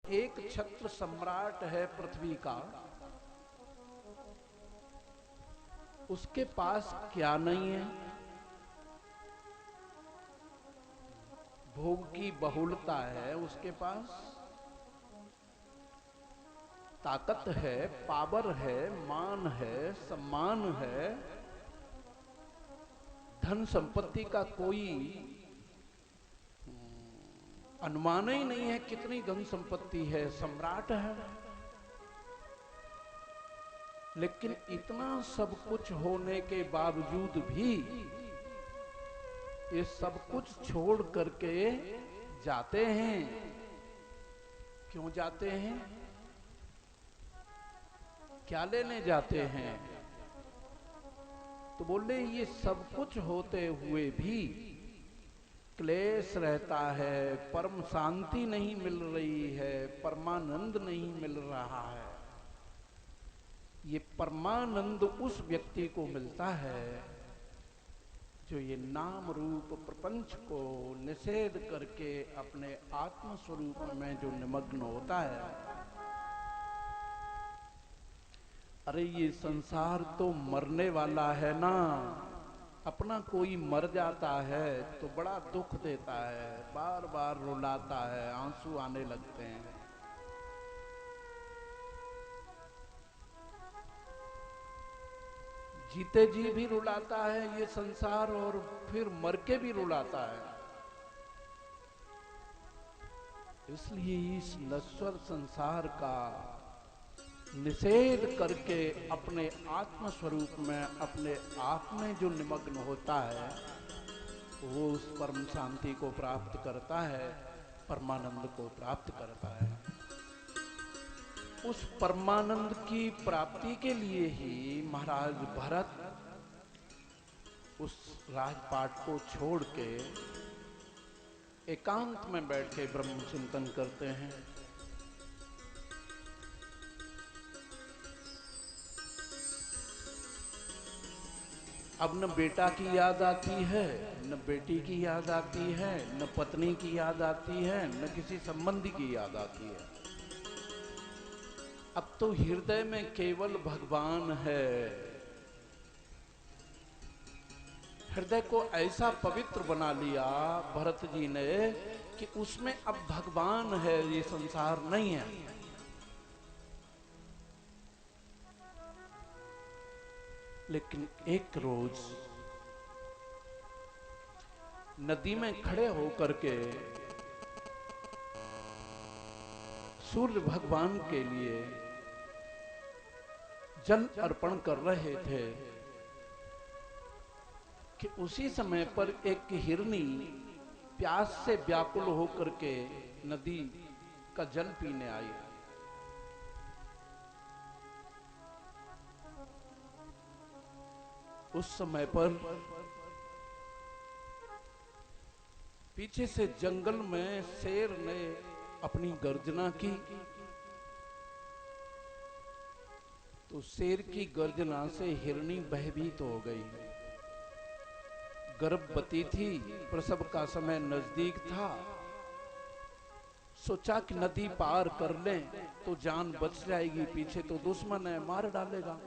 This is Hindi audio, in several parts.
एक छत्र सम्राट है पृथ्वी का, उसके पास क्या नहीं है? भोग की बहुलता है उसके पास, ताकत है, पावर है, मान है, सम्मान है, धन संपत्ति का कोई अनुमान ही नहीं है कितनी धन संपत्ति है, सम्राट है। लेकिन इतना सब कुछ होने के बावजूद भी ये सब कुछ छोड़ करके जाते हैं। क्यों जाते हैं? क्या लेने जाते हैं? तो बोले ये सब कुछ होते हुए भी क्लेश रहता है, परम शांति नहीं मिल रही है, परमानंद नहीं मिल रहा है। ये परमानंद उस व्यक्ति को मिलता है जो ये नाम रूप प्रपंच को निषेध करके अपने आत्म स्वरूप में जो निमग्न होता है। अरे ये संसार तो मरने वाला है ना, अपना कोई मर जाता है तो बड़ा दुख देता है, बार बार रुलाता है, आंसू आने लगते हैं। जीते जी भी रुलाता है ये संसार और फिर मर के भी रुलाता है। इसलिए इस नश्वर संसार का निषेध करके अपने आत्म स्वरूप में, अपने आप में जो निमग्न होता है वो उस परम शांति को प्राप्त करता है, परमानंद को प्राप्त करता है। उस परमानंद की प्राप्ति के लिए ही महाराज भरत उस राजपाट को छोड़ के एकांत में बैठ के ब्रह्म चिंतन करते हैं। अब न बेटा की याद आती है, न बेटी की याद आती है, न पत्नी की याद आती है, न किसी संबंधी की याद आती है। अब तो हृदय में केवल भगवान है। हृदय को ऐसा पवित्र बना लिया भरत जी ने कि उसमें अब भगवान है, ये संसार नहीं है। लेकिन एक रोज नदी में खड़े होकर के सूर्य भगवान के लिए जल अर्पण कर रहे थे कि उसी समय पर एक हिरनी प्यास से व्याकुल होकर के नदी का जल पीने आई। उस समय पर पीछे से जंगल में शेर ने अपनी गर्जना की, तो शेर की गर्जना से हिरनी भयभीत हो गई। गर्भवती थी, प्रसव का समय नजदीक था, सोचा कि नदी पार कर लें तो जान बच जाएगी, पीछे तो दुश्मन है, मार डालेगा।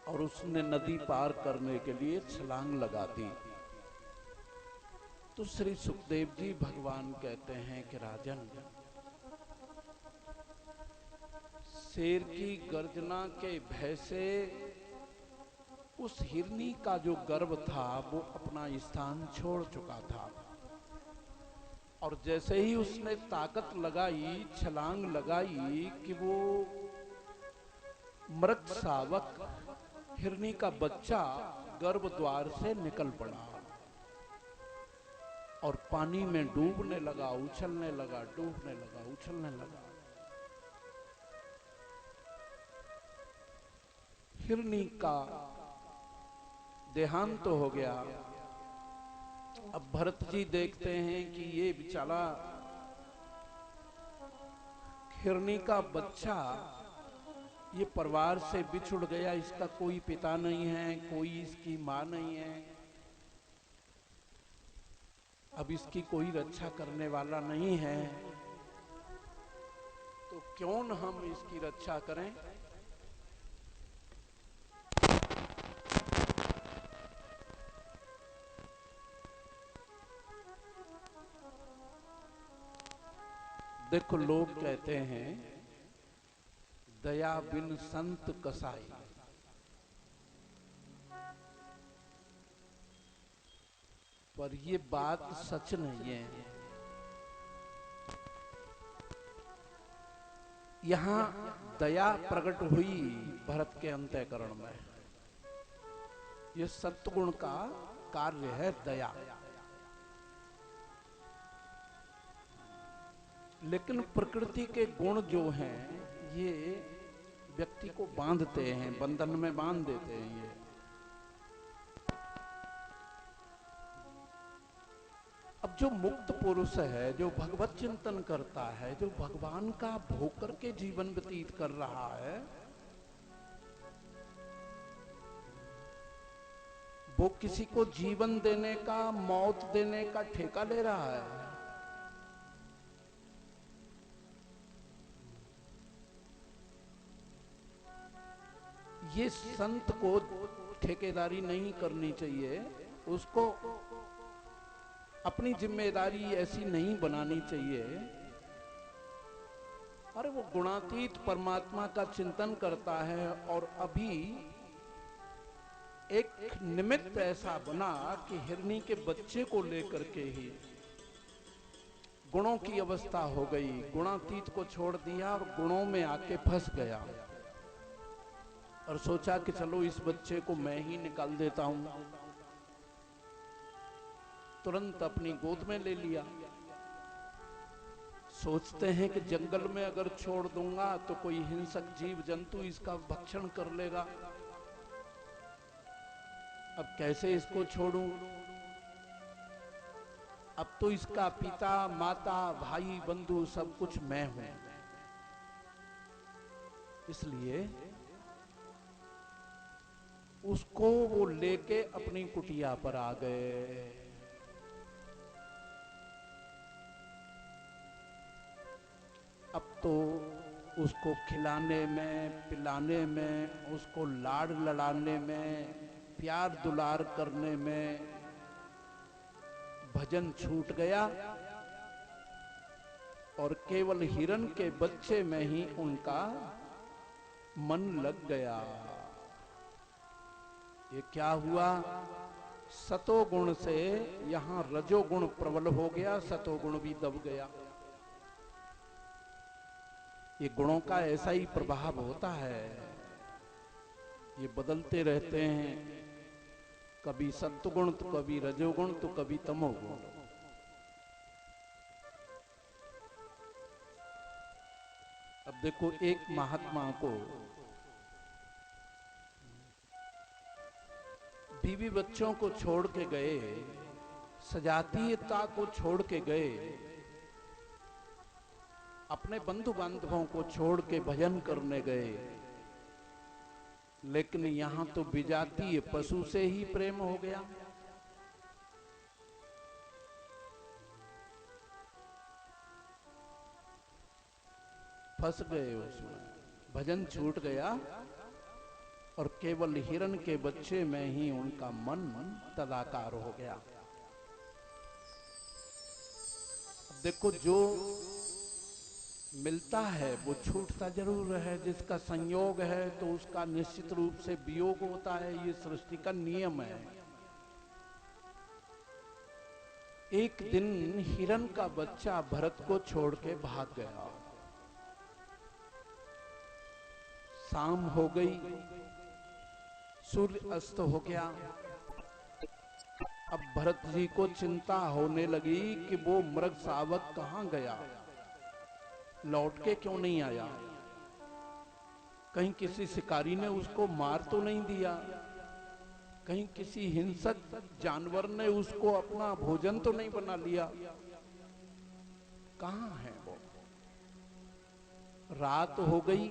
और उसने नदी पार करने के लिए छलांग लगा दी। तो श्री सुखदेव जी भगवान कहते हैं कि राजन, शेर की गर्जना के भय से उस हिरनी का जो गर्भ था वो अपना स्थान छोड़ चुका था। और जैसे ही उसने ताकत लगाई, छलांग लगाई कि वो मृत शावक हिरनी का बच्चा गर्भ द्वार से निकल पड़ा और पानी में डूबने लगा, उछलने लगा, डूबने लगा, उछलने लगा। हिरनी का देहांत तो हो गया। अब भरत जी देखते हैं कि ये बेचारा हिरनी का बच्चा ये परिवार से बिछुड़ गया, इसका कोई पिता नहीं है, कोई इसकी मां नहीं है, अब इसकी कोई रक्षा करने वाला नहीं है। तो क्यों न हम इसकी रक्षा करें। देखो, लोग कहते हैं दया बिन संत कसाई, पर ये बात सच नहीं है। यहां दया प्रकट हुई भरत के अंतःकरण में। ये सत्गुण का कार्य है दया। लेकिन प्रकृति के गुण जो हैं ये व्यक्ति को बांधते हैं, बंधन में बांध देते हैं। ये अब जो मुक्त पुरुष है, जो भगवत चिंतन करता है, जो भगवान का भोग करके जीवन व्यतीत कर रहा है, वो किसी को जीवन देने का, मौत देने का ठेका ले रहा है। ये संत को ठेकेदारी नहीं करनी चाहिए, उसको अपनी जिम्मेदारी ऐसी नहीं बनानी चाहिए। अरे वो गुणातीत परमात्मा का चिंतन करता है और अभी एक निमित्त ऐसा बना कि हिरनी के बच्चे को लेकर के ही गुणों की अवस्था हो गई, गुणातीत को छोड़ दिया और गुणों में आके फंस गया और सोचा कि चलो इस बच्चे को मैं ही निकाल देता हूं। तुरंत अपनी गोद में ले लिया। सोचते हैं कि जंगल में अगर छोड़ दूंगा तो कोई हिंसक जीव जंतु इसका भक्षण कर लेगा, अब कैसे इसको छोड़ूं। अब तो इसका पिता, माता, भाई, बंधु सब कुछ मैं हूं। इसलिए उसको वो लेके अपनी कुटिया पर आ गए। अब तो उसको खिलाने में, पिलाने में, उसको लाड़ लड़ाने में, प्यार दुलार करने में भजन छूट गया और केवल हिरण के बच्चे में ही उनका मन लग गया। ये क्या हुआ? सतोगुण से यहां रजोगुण प्रबल हो गया, सतोगुण भी दब गया। ये गुणों का ऐसा ही प्रभाव होता है, ये बदलते रहते हैं, कभी सत्वगुण तो कभी रजोगुण तो कभी तमोगुण। अब देखो, एक महात्मा को बीवी बच्चों को छोड़ के गए, सजातीयता को छोड़ के गए, अपने बंधु बांधवों को छोड़ के भजन करने गए, लेकिन यहां तो विजातीय पशु से ही प्रेम हो गया। फंस गए उसमें, भजन छूट गया और केवल हिरण के बच्चे में ही उनका मन तदाकार हो गया। देखो, जो मिलता है वो छूटता जरूर है, जिसका संयोग है तो उसका निश्चित रूप से वियोग होता है, ये सृष्टि का नियम है। एक दिन हिरण का बच्चा भरत को छोड़ के भाग गया। शाम हो गई, सूर्य अस्त हो गया। अब भरत जी को चिंता होने लगी कि वो मृग शावक कहां गया, लौट के क्यों नहीं आया, कहीं किसी शिकारी ने उसको मार तो नहीं दिया, कहीं किसी हिंसक जानवर ने उसको अपना भोजन तो नहीं बना लिया, कहां है वो। रात हो गई,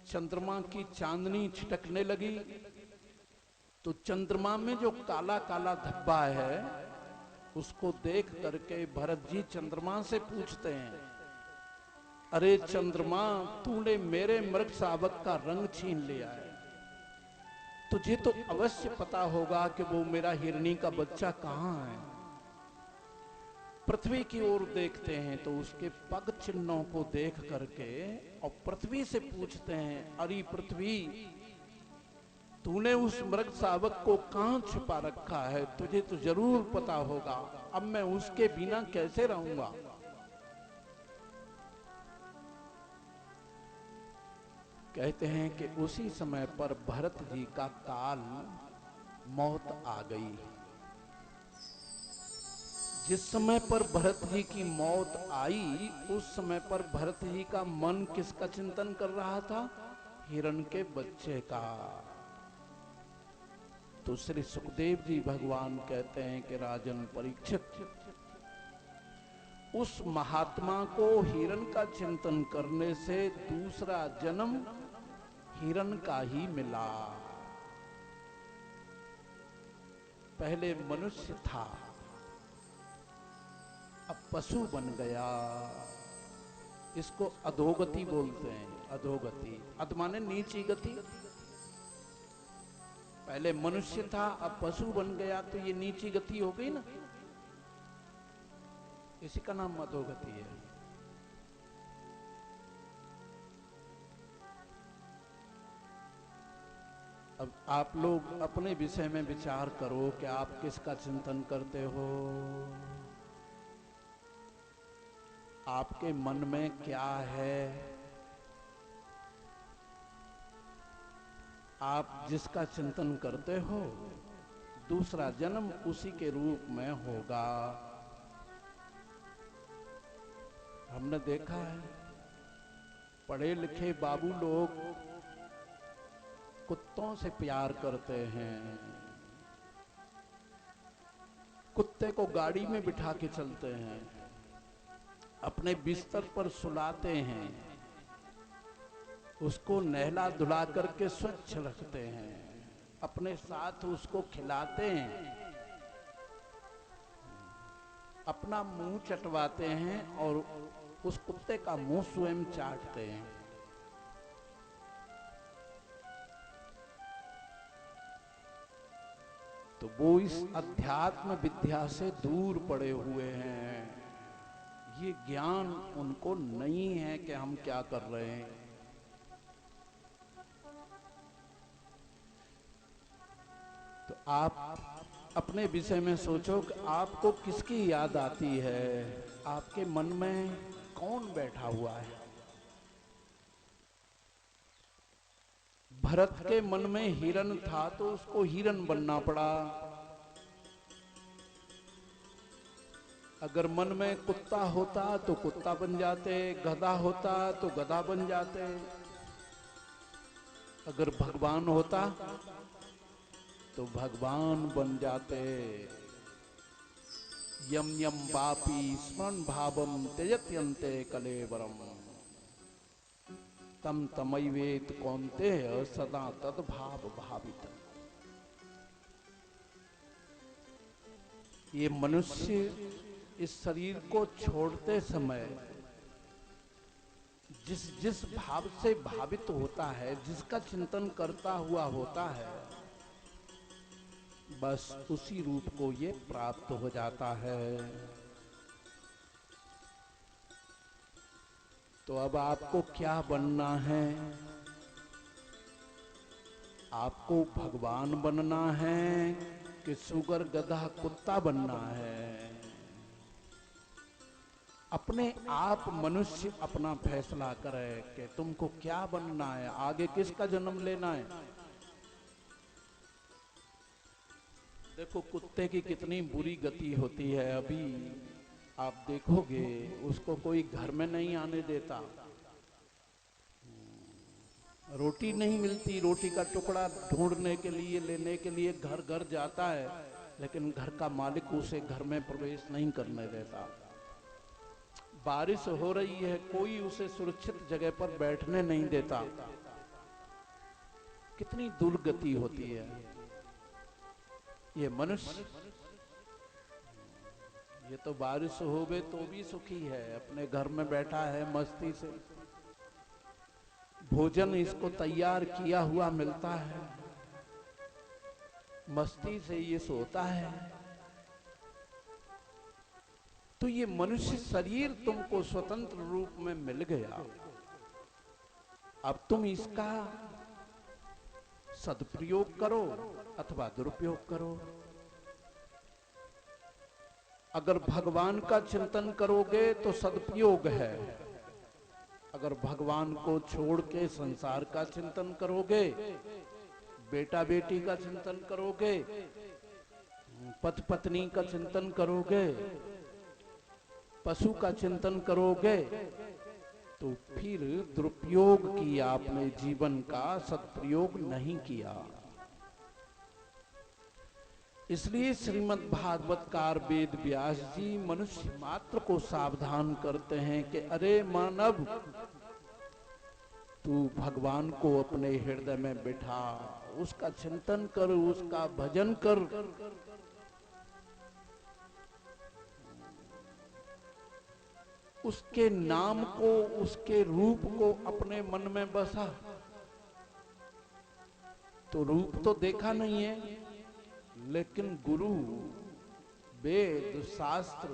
चंद्रमा की चांदनी छिटकने लगी, तो चंद्रमा में जो काला काला धब्बा है उसको देख करके भरत जी चंद्रमा से पूछते हैं अरे चंद्रमा, तूने मेरे मृग शावक का रंग छीन लिया है। तुझे तो अवश्य पता होगा कि वो मेरा हिरणी का बच्चा कहाँ है। पृथ्वी की ओर देखते हैं तो उसके पग चिन्हों को देख करके और पृथ्वी से पूछते हैं, अरे पृथ्वी, तूने उस मृग शावक को कहाँ छिपा रखा है? तुझे तो जरूर पता होगा। अब मैं उसके बिना कैसे रहूंगा? कहते हैं कि उसी समय पर भरत जी का काल मौत आ गई। जिस समय पर भरत जी की मौत आई, उस समय पर भरत जी का मन किसका चिंतन कर रहा था? हिरण के बच्चे का। तो श्री सुखदेव जी भगवान कहते हैं कि राजन परीक्षित, उस महात्मा को हिरण का चिंतन करने से दूसरा जन्म हिरण का ही मिला। पहले मनुष्य था, अब पशु बन गया। इसको अधोगति बोलते हैं। अधोगति, अध माने नीची गति। पहले मनुष्य था, अब पशु बन गया, तो ये नीची गति हो गई ना। इसी का नाम अधोगति है। अब आप लोग अपने विषय में विचार करो कि आप किसका चिंतन करते हो। आपके मन में क्या है? आप जिसका चिंतन करते हो, दूसरा जन्म उसी के रूप में होगा। हमने देखा है, पढ़े लिखे बाबू लोग कुत्तों से प्यार करते हैं। कुत्ते को गाड़ी में बिठा के चलते हैं, अपने बिस्तर पर सुलाते हैं, उसको नहला धुला करके स्वच्छ रखते हैं, अपने साथ उसको खिलाते हैं, अपना मुंह चटवाते हैं और उस कुत्ते का मुंह स्वयं चाटते हैं। तो वो इस अध्यात्म विद्या से दूर पड़े हुए हैं। ये ज्ञान उनको नहीं है कि हम क्या कर रहे हैं। तो आप अपने विषय में सोचो कि आपको किसकी याद आती है। आपके मन में कौन बैठा हुआ है? भरत के मन में हिरण था तो उसको हिरण बनना पड़ा। अगर मन में कुत्ता होता तो कुत्ता बन जाते, गधा होता तो गधा बन जाते। अगर भगवान होता तो भगवान बन जाते। यम यम वापी स्मरण भावम त्यजत्यन्ते कलेवरम तम तमैवेत कौन्तेय सदा तद भाव भावित। ये मनुष्य इस शरीर को छोड़ते समय जिस जिस भाव से भावित होता है, जिसका चिंतन करता हुआ होता है, बस उसी रूप को ये प्राप्त हो जाता है। तो अब आपको क्या बनना है? आपको भगवान बनना है कि सुगर गधा कुत्ता बनना है? अपने आप मनुष्य अपना फैसला करे कि तुमको क्या बनना है, आगे किसका जन्म लेना है। देखो कुत्ते की कितनी बुरी गति होती है। अभी आप देखोगे उसको कोई घर में नहीं आने देता, रोटी नहीं मिलती, रोटी का टुकड़ा ढूंढने के लिए, लेने के लिए घर घर जाता है, लेकिन घर का मालिक उसे घर में प्रवेश नहीं करने देता। बारिश हो रही है, कोई उसे सुरक्षित जगह पर बैठने नहीं देता। कितनी दुर्गति होती है। ये मनुष्य ये तो बारिश हो गई तो भी सुखी है, अपने घर में बैठा है मस्ती से, भोजन इसको तैयार किया हुआ मिलता है, मस्ती से ये सोता है। तो ये मनुष्य शरीर तुमको स्वतंत्र रूप में मिल गया, अब तुम इसका सदप्रयोग करो अथवा दुरुपयोग करो। अगर भगवान का चिंतन करोगे तो सदुपयोग है, अगर भगवान को छोड़ के संसार का चिंतन करोगे, बेटा बेटी का चिंतन करोगे, पति पत्नी का चिंतन करोगे, पशु का चिंतन करोगे, तो फिर दुरुपयोग किया, आपने जीवन का सदप्रयोग नहीं किया। इसलिए श्रीमद् भागवतकार वेद व्यास जी मनुष्य मात्र को सावधान करते हैं कि अरे मानव, तू भगवान को अपने हृदय में बिठा, उसका चिंतन कर, उसका भजन कर। उसके नाम को, उसके रूप को अपने मन में बसा। तो रूप तो देखा नहीं है, लेकिन गुरु वेद शास्त्र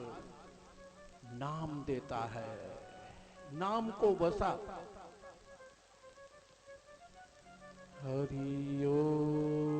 नाम देता है, नाम को बसा। हरि ओम।